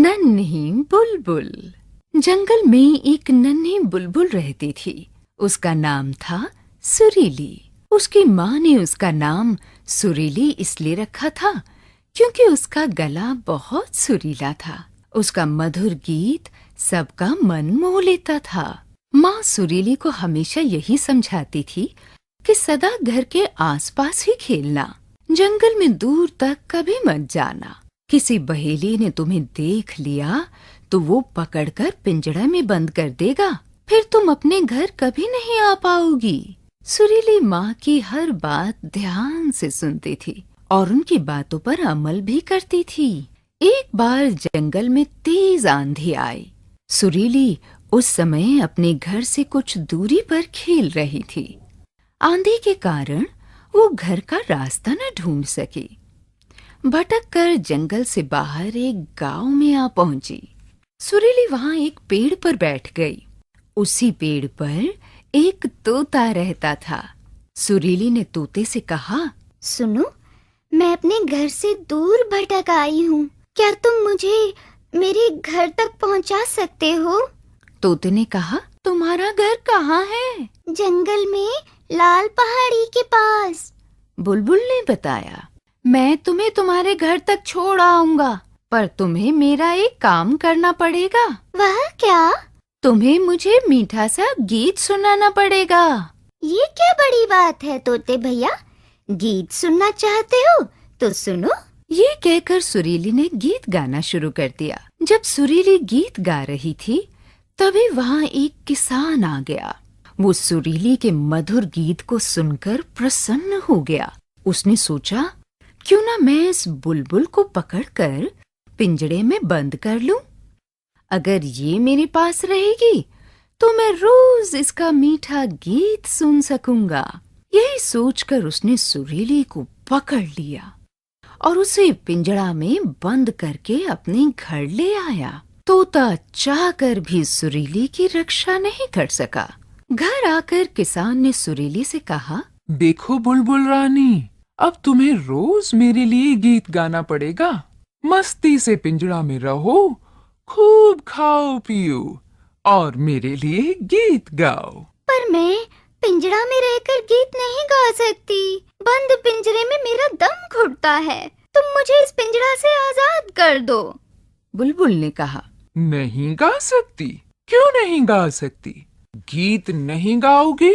नन्ही बुलबुल। जंगल में एक नन्ही बुलबुल रहती थी। उसका नाम था सुरीली। उसकी माँ ने उसका नाम सुरीली इसलिए रखा था क्योंकि उसका गला बहुत सुरीला था। उसका मधुर गीत सबका मन मोह लेता था। माँ सुरीली को हमेशा यही समझाती थी कि सदा घर के आसपास ही खेलना, जंगल में दूर तक कभी मत जाना। किसी बहेली ने तुम्हें देख लिया तो वो पकड़कर पिंजड़े में बंद कर देगा, फिर तुम अपने घर कभी नहीं आ पाओगी। सुरीली माँ की हर बात ध्यान से सुनती थी और उनकी बातों पर अमल भी करती थी। एक बार जंगल में तेज आंधी आई। सुरीली उस समय अपने घर से कुछ दूरी पर खेल रही थी। आंधी के कारण वो घर का रास्ता न ढूंढ सकी। भटक कर जंगल से बाहर एक गांव में आ पहुंची। सुरीली वहां एक पेड़ पर बैठ गई। उसी पेड़ पर एक तोता रहता था। सुरीली ने तोते से कहा, सुनो, मैं अपने घर से दूर भटक आई हूँ। क्या तुम मुझे मेरे घर तक पहुँचा सकते हो? तोते ने कहा, तुम्हारा घर कहाँ है? जंगल में लाल पहाड़ी के पास। बुलबुल ने बताया, मैं तुम्हें तुम्हारे घर तक छोड़ आऊंगा, पर तुम्हें मेरा एक काम करना पड़ेगा। वह क्या? तुम्हें मुझे मीठा सा गीत सुनाना पड़ेगा। ये क्या बड़ी बात है तोते भैया, गीत सुनना चाहते हो तो सुनो। ये कहकर सुरीली ने गीत गाना शुरू कर दिया। जब सुरीली गीत गा रही थी तभी वहां एक किसान आ गया। वो सुरीली के मधुर गीत को सुनकर प्रसन्न हो गया। उसने सोचा, क्यों ना मैं इस बुलबुल को पकड़कर पिंजड़े में बंद कर लूं। अगर ये मेरे पास रहेगी तो मैं रोज इसका मीठा गीत सुन सकूंगा। यही सोचकर उसने सुरीली को पकड़ लिया और उसे पिंजड़ा में बंद करके अपने घर ले आया। तोता चाहकर भी सुरीली की रक्षा नहीं कर सका। घर आकर किसान ने सुरीली से कहा, देखो बुलबुल रानी, अब तुम्हें रोज मेरे लिए गीत गाना पड़ेगा। मस्ती से पिंजड़ा में रहो, खूब खाओ पियो और मेरे लिए गीत गाओ। पर मैं पिंजड़ा में रहकर गीत नहीं गा सकती। बंद पिंजरे में मेरा दम घुटता है। तुम मुझे इस पिंजरा से आजाद कर दो। बुलबुल ने कहा, नहीं गा सकती? क्यों नहीं गा सकती? गीत नहीं गाओगी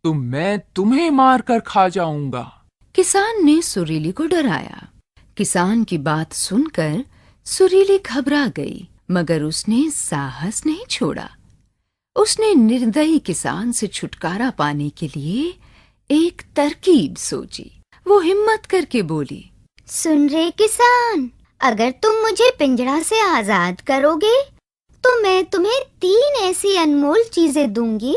तो मैं तुम्हें मार कर खा जाऊंगा। किसान ने सुरीली को डराया। किसान की बात सुनकर सुरीली घबरा गई, मगर उसने साहस नहीं छोड़ा। उसने निर्दयी किसान से छुटकारा पाने के लिए एक तरकीब सोची। वो हिम्मत करके बोली, सुन रे किसान, अगर तुम मुझे पिंजरा से आजाद करोगे तो मैं तुम्हें 3 ऐसी अनमोल चीजें दूंगी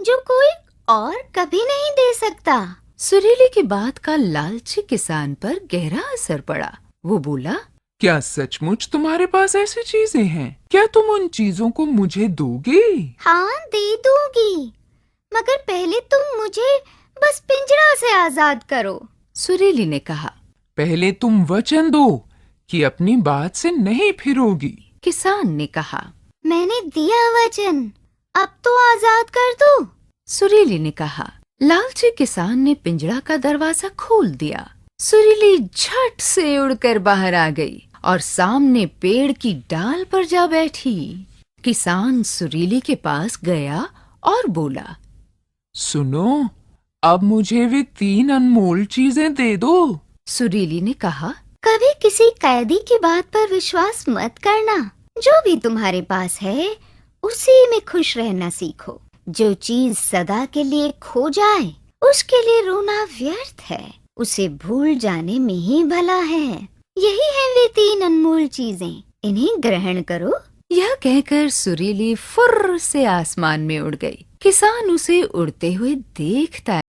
जो कोई और कभी नहीं दे सकता। सुरीली की बात का लालची किसान पर गहरा असर पड़ा। वो बोला, क्या सचमुच तुम्हारे पास ऐसी चीजें हैं? क्या तुम उन चीजों को मुझे दोगे? हाँ, दे दूंगी, मगर पहले तुम मुझे बस पिंजरा से आजाद करो। सुरीली ने कहा, पहले तुम वचन दो कि अपनी बात से नहीं फिरोगी। किसान ने कहा, मैंने दिया वचन, अब तो आजाद कर दो। सुरीली ने कहा। लालची किसान ने पिंजरा का दरवाजा खोल दिया। सुरीली झट से उड़कर बाहर आ गई और सामने पेड़ की डाल पर जा बैठी। किसान सुरीली के पास गया और बोला, सुनो, अब मुझे वे 3 अनमोल चीजें दे दो। सुरीली ने कहा, कभी किसी कैदी की बात पर विश्वास मत करना। जो भी तुम्हारे पास है उसी में खुश रहना सीखो। जो चीज सदा के लिए खो जाए उसके लिए रोना व्यर्थ है। उसे भूल जाने में ही भला है। यही है वे 3 अनमोल चीजें, इन्हें ग्रहण करो। यह कहकर सुरीली फुर्र से आसमान में उड़ गई। किसान उसे उड़ते हुए देखता